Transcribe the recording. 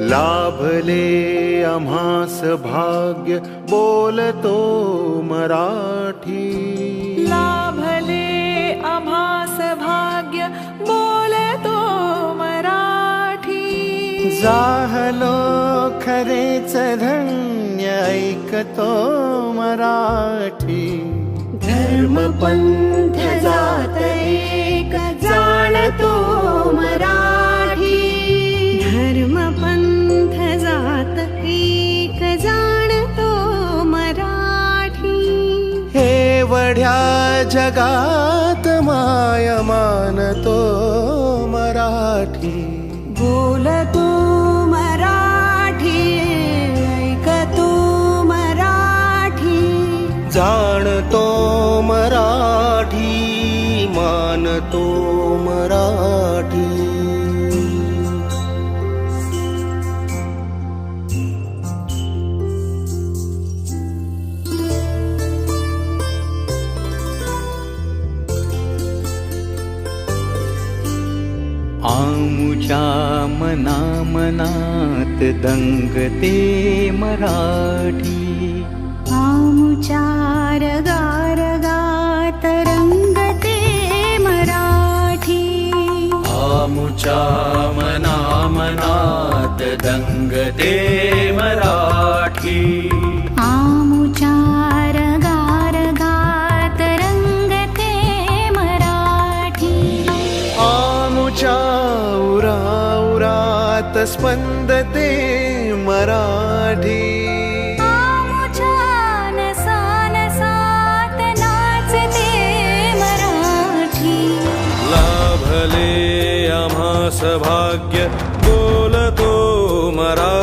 लाभले आम्हास भाग्य बोलतो मराठी. लाभले आम्हास भाग्य बोलतो मराठी. जाहलो खरेच धन्य ऐकतो मराठी. धर्म पंथ जात एक जाणतो मराठी. धर्म पंथ जात एक जाणतो मराठी. एवढ्या जगात माय मानतो मराठी. बोलतो मराठी, ऐकतो मराठी. जाणतो मराठी, मानतो मराठी. आमुच्या मनामनात दंगते मराठी. आमुच्या रगारगात रंगते मराठी. आमुच्या मनामनात दंगते मराठी. आमुच्या रगारगात रंगते मराठी. आमुच्या उराउरात स्पंदते मराठी. आमुच्या नसानसात नाचते मराठी. लाभले आम्हास भाग्य बोलतो मराठी.